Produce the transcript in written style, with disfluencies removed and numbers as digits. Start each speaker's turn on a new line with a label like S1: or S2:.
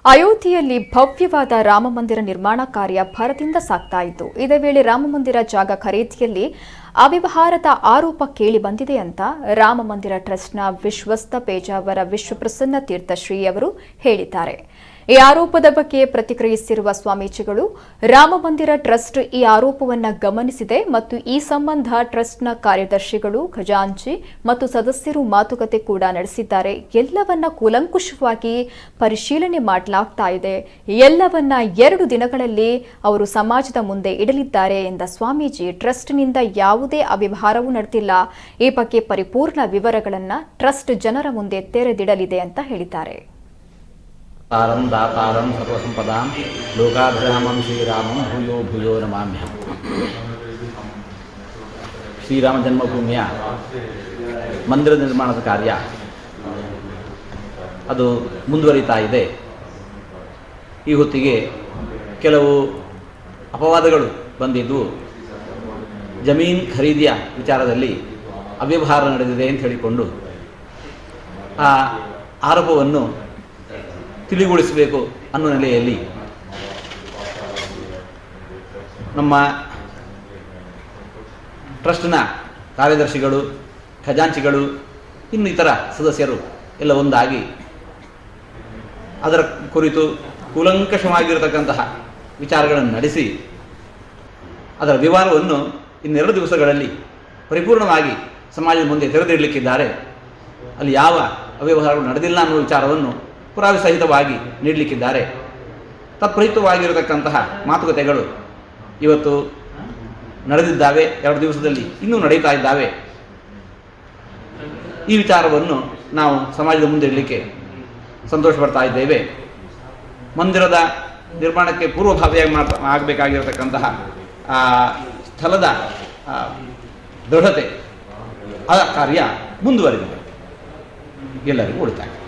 S1: ಅಯೋಧ್ಯೆಯಲ್ಲಿ ಭವ್ಯವಾದ ರಾಮಮಂದಿರ ನಿರ್ಮಾಣ ಕಾರ್ಯ ಭರದಿಂದ ಸಾಗ್ತಾ ಇತ್ತು. ಇದೇ ವೇಳೆ ರಾಮಮಂದಿರ ಜಾಗ ಖರೀದಿಯಲ್ಲಿ ಅವ್ಯವಹಾರದ ಆರೋಪ ಕೇಳಿ ಬಂದಿದೆ ಅಂತ ರಾಮಮಂದಿರ ಟ್ರಸ್ಟ್ನ ವಿಶ್ವಸ್ತ ಪೇಜಾವರ ವಿಶ್ವಪ್ರಸನ್ನ ತೀರ್ಥ ಶ್ರೀ ಅವರು ಹೇಳಿದ್ದಾರೆ. ಈ ಆರೋಪದ ಬಗ್ಗೆ ಪ್ರತಿಕ್ರಿಯಿಸಿರುವ ಸ್ವಾಮೀಜಿಗಳು, ರಾಮಮಂದಿರ ಟ್ರಸ್ಟ್ ಈ ಆರೋಪವನ್ನು ಗಮನಿಸಿದೆ ಮತ್ತು ಈ ಸಂಬಂಧ ಟ್ರಸ್ಟ್ನ ಕಾರ್ಯದರ್ಶಿಗಳು, ಖಜಾಂಚಿ ಮತ್ತು ಸದಸ್ಯರು ಮಾತುಕತೆ ಕೂಡ ನಡೆಸಿದ್ದಾರೆ. ಎಲ್ಲವನ್ನ ಕೂಲಂಕುಷವಾಗಿ ಪರಿಶೀಲನೆ ಮಾಡಲಾಗ್ತಾ ಇದೆ. ಎಲ್ಲವನ್ನ 2 ದಿನಗಳಲ್ಲಿ ಅವರು ಸಮಾಜದ ಮುಂದೆ ಇಡಲಿದ್ದಾರೆ ಎಂದ ಸ್ವಾಮೀಜಿ, ಟ್ರಸ್ಟ್ನಿಂದ ಯಾವುದೇ ಅವ್ಯವಹಾರವೂ ನಡೆದಿಲ್ಲ. ಈ ಬಗ್ಗೆ ಪರಿಪೂರ್ಣ ವಿವರಗಳನ್ನು ಟ್ರಸ್ಟ್ ಜನರ ಮುಂದೆ ತೆರೆದಿಡಲಿದೆ ಅಂತ ಹೇಳಿದ್ದಾರೆ.
S2: ತಾರಂ ದಾತಾರಂ ಸರ್ವಸಂಪದಾಂ ಲೋಕಾಭಿರಾಮಂ ಶ್ರೀರಾಮಂ ಭೂಯೋ ಭೂಯೋ ನಮಾಮ್ಯಹಂ. ಶ್ರೀರಾಮ ಜನ್ಮಭೂಮಿಯ ಮಂದಿರ ನಿರ್ಮಾಣದ ಕಾರ್ಯ ಅದು ಮುಂದುವರಿತಾ ಇದೆ. ಈ ಹೊತ್ತಿಗೆ ಕೆಲವು ಅಪವಾದಗಳು ಬಂದಿದ್ದು, ಜಮೀನು ಖರೀದಿಯ ವಿಚಾರದಲ್ಲಿ ಅವ್ಯವಹಾರ ನಡೆದಿದೆ ಅಂತ ಹೇಳಿಕೊಂಡು ಆ ಆರೋಪವನ್ನು ತಿಳಿಗೊಳಿಸಬೇಕು ಅನ್ನೋ ನೆಲೆಯಲ್ಲಿ ನಮ್ಮ ಟ್ರಸ್ಟ್ನ ಕಾರ್ಯದರ್ಶಿಗಳು, ಖಜಾಂಚಿಗಳು, ಇನ್ನಿತರ ಸದಸ್ಯರು ಎಲ್ಲ ಒಂದಾಗಿ ಅದರ ಕುರಿತು ಕೂಲಂಕಷವಾಗಿರತಕ್ಕಂತಹ ವಿಚಾರಗಳನ್ನು ನಡೆಸಿ ಅದರ ವಿವರವನ್ನು 2 ದಿವಸಗಳಲ್ಲಿ ಪರಿಪೂರ್ಣವಾಗಿ ಸಮಾಜದ ಮುಂದೆ ತೆರೆದಿಡಲಿಕ್ಕಿದ್ದಾರೆ. ಅಲ್ಲಿ ಯಾವ ಅವ್ಯವಹಾರಗಳು ನಡೆದಿಲ್ಲ ಅನ್ನುವ ವಿಚಾರವನ್ನು ಪುರಾವೆ ಸಹಿತವಾಗಿ ನೀಡಲಿಕ್ಕಿದ್ದಾರೆ. ತತ್ಪ್ರಯುಕ್ತವಾಗಿರತಕ್ಕಂತಹ ಮಾತುಕತೆಗಳು ಇವತ್ತು ನಡೆದಿದ್ದಾವೆ, 2 ದಿವಸದಲ್ಲಿ ಇನ್ನೂ ನಡೀತಾ ಇದ್ದಾವೆ. ಈ ವಿಚಾರವನ್ನು ನಾವು ಸಮಾಜದ ಮುಂದೆ ಇಡಲಿಕ್ಕೆ ಸಂತೋಷ ಪಡ್ತಾ ಇದ್ದೇವೆ. ಮಂದಿರದ ನಿರ್ಮಾಣಕ್ಕೆ ಪೂರ್ವಭಾವಿಯಾಗಿ ಆಗಬೇಕಾಗಿರತಕ್ಕಂತಹ ಸ್ಥಳದ ದೃಢತೆ, ಆ ಕಾರ್ಯ ಮುಂದುವರೆದಿದೆ. ಎಲ್ಲರಿಗೂ ಒಳಿತಾಗಿದೆ.